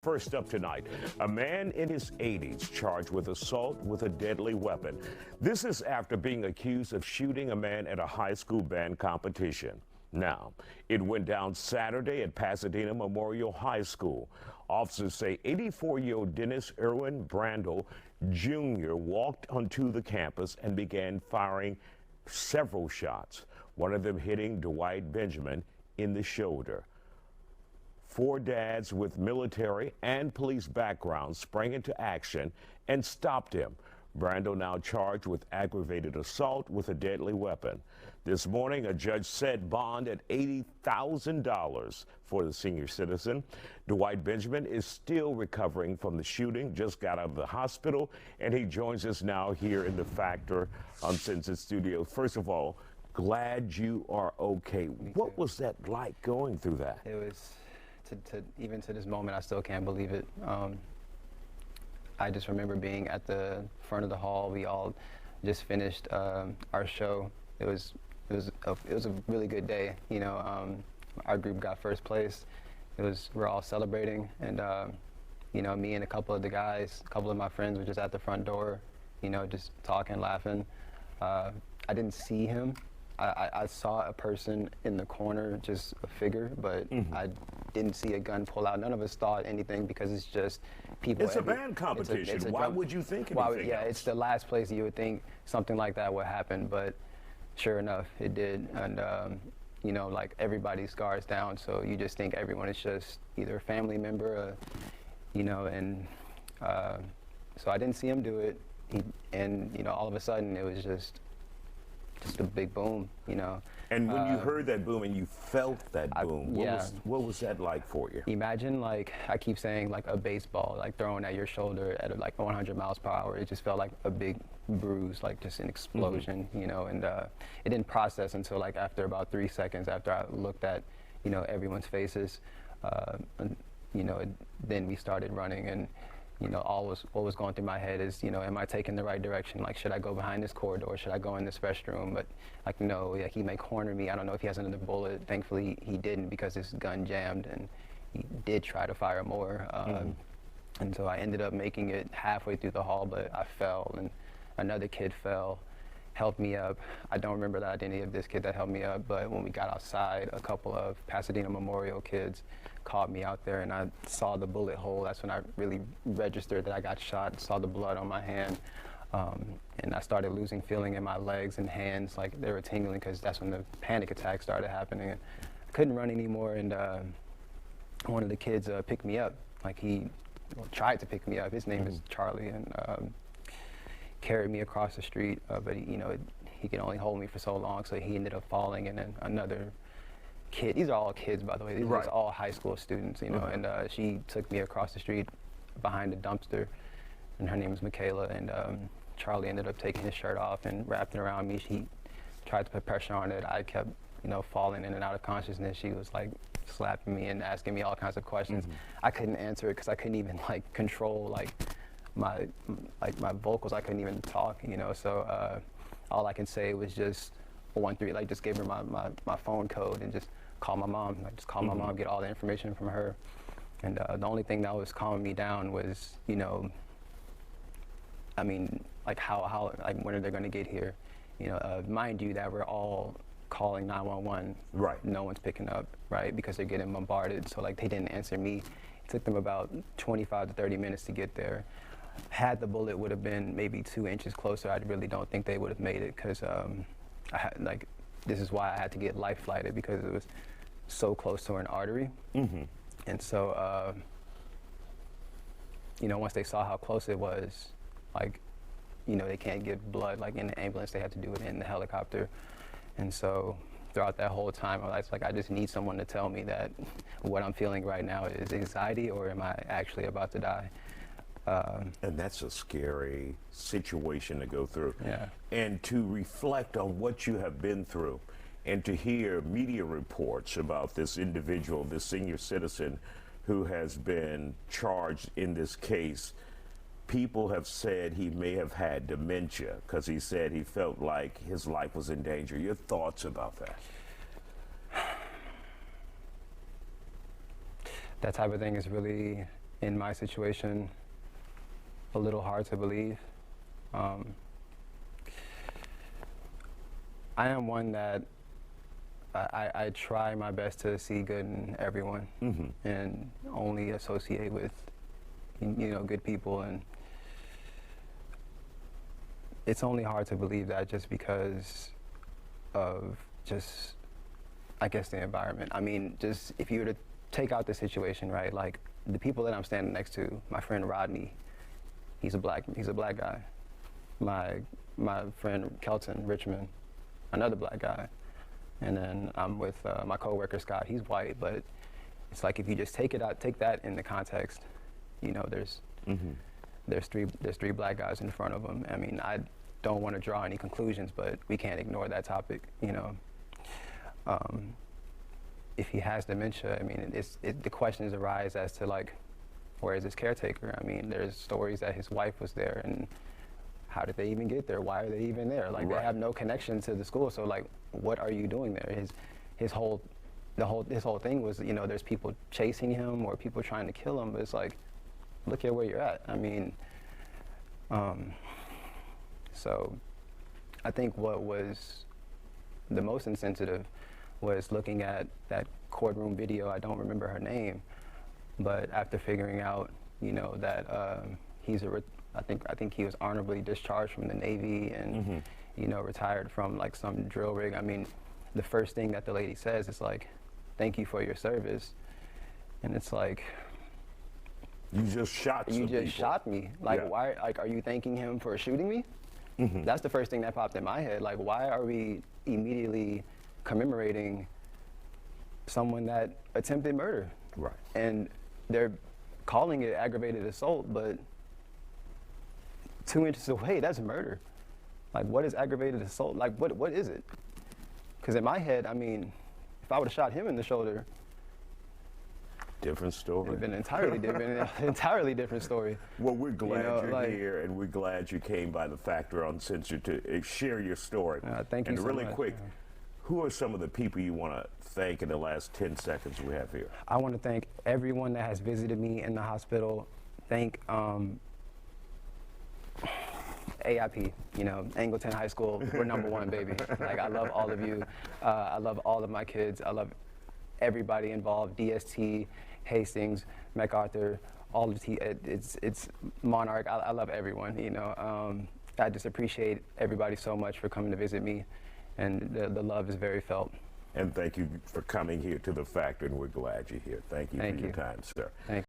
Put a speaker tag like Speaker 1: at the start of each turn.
Speaker 1: First up tonight, a man in his 80s charged with assault with a deadly weapon. This is after being accused of shooting a man at a high school band competition. Now, it went down Saturday at Pasadena Memorial High School. Officers say 84-year-old Dennis Irwin Brandel Jr. walked onto the campus and began firing several shots, one of them hitting Dwight Benjamin in the shoulder. Four dads with military and police backgrounds sprang into action and stopped him. Brandel now charged with aggravated assault with a deadly weapon. This morning, a judge set bond at $80,000 for the senior citizen. Dwight Benjamin is still recovering from the shooting, just got out of the hospital, and he joins us now here in the Factor Uncensored studio. First of all, glad you are okay. What was that like going through that?
Speaker 2: It was... even to this moment, I still can't believe it. I just remember being at the front of the hall. We all just finished our show. It was a really good day. You know, our group got first place. We're all celebrating, and you know, me and a couple of the guys, a couple of my friends were just at the front door, you know, just talking, laughing. I didn't see him. I saw a person in the corner, just a figure, but I didn't see a gun pull out. None of us thought anything because it's just people.
Speaker 1: It's a band competition. Why would you think anything
Speaker 2: yeah,
Speaker 1: else?
Speaker 2: It's the last place you would think something like that would happen, but sure enough, it did. And you know, like everybody's guards down, so you just think everyone is just either a family member, you know, and so I didn't see him do it, and you know, all of a sudden it was just a big boom, you know.
Speaker 1: And when you heard that boom and you felt that boom,
Speaker 2: yeah.
Speaker 1: What was that like for you?
Speaker 2: Imagine, like, I keep saying, like a baseball, like thrown at your shoulder at like 100 miles per hour. It just felt like a big bruise, like just an explosion, you know, and it didn't process until like after about 3 seconds after I looked at, you know, everyone's faces, and, you know, then we started running, and you know, what was going through my head is, you know, am I taking the right direction? Like, should I go behind this corridor? Should I go in this restroom? But like, no, like, he may corner me. I don't know if he has another bullet. Thankfully, he didn't, because his gun jammed, and he did try to fire more. And so I ended up making it halfway through the hall, but I fell, and another kid fell, helped me up. I don't remember the identity of this kid that helped me up, but when we got outside, a couple of Pasadena Memorial kids called me out there, and I saw the bullet hole. That's when I really registered that I got shot, saw the blood on my hand, and I started losing feeling in my legs and hands, like they were tingling, because that's when the panic attack started happening. And I couldn't run anymore, and one of the kids picked me up. Like, he tried to pick me up. His name is Charlie, and carried me across the street, but he, you know, he could only hold me for so long, so he ended up falling, and then another kid, these are all kids, by the way, these are all high school students, you know, and she took me across the street behind a dumpster, and her name is Michaela, and Charlie ended up taking his shirt off and wrapped it around me. She tried to put pressure on it. I kept, you know, falling in and out of consciousness. She was like slapping me and asking me all kinds of questions. I couldn't answer it because I couldn't even like control my vocals. I couldn't even talk, you know, so all I can say was just 1-3, like just gave her my phone code and just call my mom, like just call my mom, get all the information from her. And the only thing that was calming me down was, you know, I mean, like how like when are they going to get here? You know, mind you that we're all calling 911.
Speaker 1: Right.
Speaker 2: No one's picking up, right? Because they're getting bombarded. So like they didn't answer me. It took them about 25 to 30 minutes to get there. Had the bullet would have been maybe 2 inches closer, I really don't think they would have made it, because I had, like, this is why I had to get life flighted, because it was so close to an artery. And so, you know, once they saw how close it was, like, you know, they can't give blood like in the ambulance, they had to do it in the helicopter. And so throughout that whole time, I was like, I just need someone to tell me that what I'm feeling right now is anxiety, or am I actually about to die?
Speaker 1: And that's a scary situation to go through.
Speaker 2: Yeah.
Speaker 1: And to reflect on what you have been through, and to hear media reports about this individual, this senior citizen who has been charged in this case. People have said he may have had dementia, because he said he felt like his life was in danger. Your thoughts about that?
Speaker 2: That type of thing is really in my situation, a little hard to believe. I am one that I try my best to see good in everyone and only associate with, good people. And it's only hard to believe that just because of I guess, the environment. I mean, just if you were to take out the situation, right? Like the people that I'm standing next to, my friend Rodney, he's a black guy. My friend Kelton Richmond, another black guy. And then I'm with my coworker Scott. He's white, but it's like if you just take that in the context, there's three black guys in front of him. I mean, I don't want to draw any conclusions, but we can't ignore that topic. If he has dementia, I mean, the questions arise as to like, where is his caretaker? I mean, there's stories that his wife was there, and how did they even get there? Why are they even there? Like, they have no connection to the school. So like, what are you doing there? His whole thing was, there's people chasing him or people trying to kill him. But it's like, look at where you're at. I mean, so I think what was the most insensitive was looking at that courtroom video. I don't remember her name, but after figuring out, that I think he was honorably discharged from the Navy and, retired from like some drill rig. I mean, the first thing that the lady says is like, "Thank you for your service," and it's like,
Speaker 1: you just shot
Speaker 2: me. Like, why? Like, are you thanking him for shooting me? That's the first thing that popped in my head. Like, why are we immediately commemorating someone that attempted murder?
Speaker 1: Right.
Speaker 2: And they're calling it aggravated assault, but 2 inches away, that's murder. Like, what is aggravated assault? Like, what is it? Because in my head, I mean, if I would have shot him in the shoulder,
Speaker 1: different story.
Speaker 2: It would have been entirely different story.
Speaker 1: Well, we're glad you're here, and we're glad you came by the Factor Uncensored to share your story.
Speaker 2: Thank you so much.
Speaker 1: And really quick, who are some of the people you want to thank in the last 10 seconds we have here?
Speaker 2: I want to thank everyone that has visited me in the hospital. Thank AIP, Angleton High School, we're #1, baby. Like, I love all of you. I love all of my kids. I love everybody involved, DST, Hastings, MacArthur, all of it's Monarch. I love everyone, I just appreciate everybody so much for coming to visit me, and the love is very felt.
Speaker 1: And thank you for coming here to the Factor, and we're glad you're here. Thank you for your time, sir.
Speaker 2: Thank you.